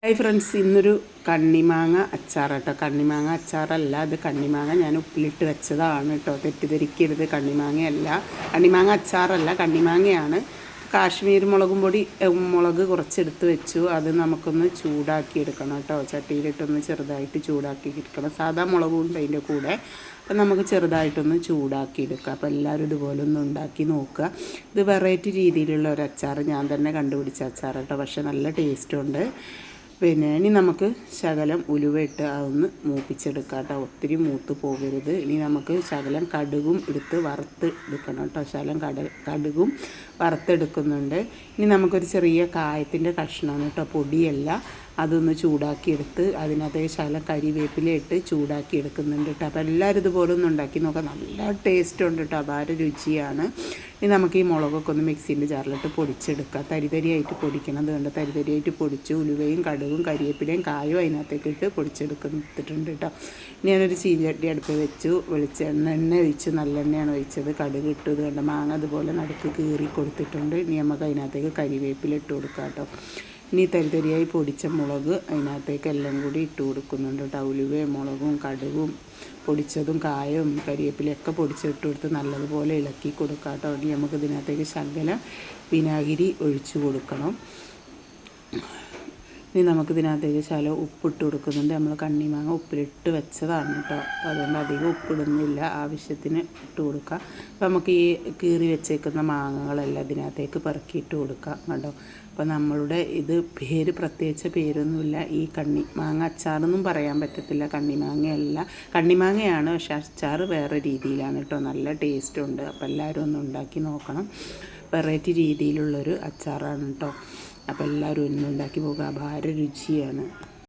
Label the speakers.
Speaker 1: Hi friends, ഇന്നൊരു കണ്ണിമാങ്ങ അച്ചാർ കേട്ടോ. കണ്ണിമാങ്ങ അച്ചാറല്ല, അത് കണ്ണിമാങ്ങ ഞാൻ ഉപ്പിലിട്ട് വെച്ചതാണ് കേട്ടോ. തെറ്റിദ്ധരിക്കരുത്, കണ്ണിമാങ്ങ അച്ചാറല്ല, കണ്ണിമാങ്ങയാണ്. കാശ്മീർ മുളക് കുറച്ചെടുത്ത് വെച്ചു. അത് നമുക്കൊന്ന് ചൂടാക്കി എടുക്കണം കേട്ടോ. ചട്ടിയിലിട്ടൊന്ന് ചെറുതായിട്ട് ചൂടാക്കി എടുക്കണം. സാധാ മുളകും ഉണ്ട് അതിൻ്റെ കൂടെ. അപ്പം നമുക്ക് ചെറുതായിട്ടൊന്ന് ചൂടാക്കി എടുക്കാം. അപ്പോൾ എല്ലാവരും ഇതുപോലെ ഒന്ന് ഉണ്ടാക്കി നോക്കുക. ഇത് വെറൈറ്റി രീതിയിലുള്ള ഒരു അച്ചാർ, ഞാൻ തന്നെ കണ്ടുപിടിച്ച അച്ചാർ കേട്ടോ. പക്ഷേ നല്ല ടേസ്റ്റുണ്ട്. ഇനി നമുക്ക് ശകലം ഉലുവ ഇട്ട് അതൊന്ന് മൂപ്പിച്ചെടുക്കാം കേട്ടോ. ഒത്തിരി മൂത്ത് പോകരുത്. ഇനി നമുക്ക് ശകലം കടുകും എടുത്ത് വറുത്ത് എടുക്കണം കേട്ടോ. കടുകും വറുത്തെടുക്കുന്നുണ്ട്. ഇനി നമുക്കൊരു ചെറിയ കായത്തിൻ്റെ കഷ്ണമാണ് കേട്ടോ, പൊടിയല്ല. അതൊന്ന് ചൂടാക്കിയെടുത്ത് അതിനകത്തേക്ക് ശകലം കരിവേപ്പില ഇട്ട് ചൂടാക്കി എടുക്കുന്നുണ്ട് കേട്ടോ. അപ്പോൾ എല്ലാവരും ഇതുപോലെ ഒന്ന് ഉണ്ടാക്കി നോക്കാം. നല്ല ടേസ്റ്റ് ഉണ്ട് കേട്ടോ, അപാര രുചിയാണ്. ഇനി നമുക്ക് ഈ മുളകൊക്കെ ഒന്ന് മിക്സിൻ്റെ ജാറിലിട്ട് പൊടിച്ചെടുക്കാം. തരിതരിയായിട്ട് പൊടിക്കണം. അതുകൊണ്ട് തരിതരിയായിട്ട് പൊടിച്ച് ഉലുവയും കടുകും കരിവേപ്പിലയും കായും അതിനകത്തേക്ക് ഇട്ട് പൊടിച്ചെടുത്തിട്ടുണ്ട് കേട്ടോ. ഇനി ഞാനൊരു ചീനച്ചട്ടി അടുപ്പ് വെച്ചു. എണ്ണ ഒഴിച്ച്, നല്ലെണ്ണയാണ് ഒഴിച്ചത്. കടുക് ഇട്ടു. ഇതുകൊണ്ട് മാങ്ങ അതുപോലെ നടുക്ക് കീറി കൊടുത്തിട്ടുണ്ട്. ഇനി നമുക്ക് അതിനകത്തേക്ക് കരിവേപ്പില ഇട്ട് കൊടുക്കാം കേട്ടോ. ഇനി തരിതരിയായി പൊടിച്ച മുളക് അതിനകത്തേക്ക് എല്ലാം കൂടി ഇട്ട് കൊടുക്കുന്നുണ്ട് കേട്ടോ. ഉലുവയും മുളകും കടുകും പൊടിച്ചതും കായവും കരിവേപ്പിലയൊക്കെ പൊടിച്ചിട്ട് കൊടുത്ത് നല്ലതുപോലെ ഇളക്കി കൊടുക്കാം കേട്ടോ. ഇനി നമുക്ക് ഇതിനകത്തേക്ക് ശകലം വിനാഗിരി ഒഴിച്ചു കൊടുക്കണം. ഇനി നമുക്കിതിനകത്തേക്ക് ശകലം ഉപ്പിട്ട് കൊടുക്കുന്നുണ്ട്. നമ്മൾ കണ്ണിമാങ്ങ ഉപ്പിലിട്ട് വെച്ചതാണ് കേട്ടോ. അപ്പോൾ അതുകൊണ്ട് അധികം ഉപ്പിടുന്നില്ല, ആവശ്യത്തിന് ഇട്ട് കൊടുക്കുക. അപ്പോൾ നമുക്ക് ഈ കീറി വെച്ചേക്കുന്ന മാങ്ങകളെല്ലാം ഇതിനകത്തേക്ക് പെറുക്കിയിട്ട് കൊടുക്കാം കേട്ടോ. അപ്പോൾ നമ്മളുടെ ഇത് പ്രത്യേകിച്ച പേരൊന്നുമില്ല. ഈ കണ്ണിമാങ്ങ അച്ചാറൊന്നും പറയാൻ പറ്റത്തില്ല. കണ്ണിമാങ്ങയാണ്, പക്ഷേ അച്ചാർ വേറെ രീതിയിലാണ് കേട്ടോ. നല്ല ടേസ്റ്റുണ്ട്. അപ്പോൾ എല്ലാവരും ഒന്ന് ഉണ്ടാക്കി നോക്കണം. വെറൈറ്റി രീതിയിലുള്ളൊരു അച്ചാറാണ് കേട്ടോ. അപ്പോൾ എല്ലാവരും ഒന്ന് ഉണ്ടാക്കി പോകുക. അപാര രുചിയാണ്.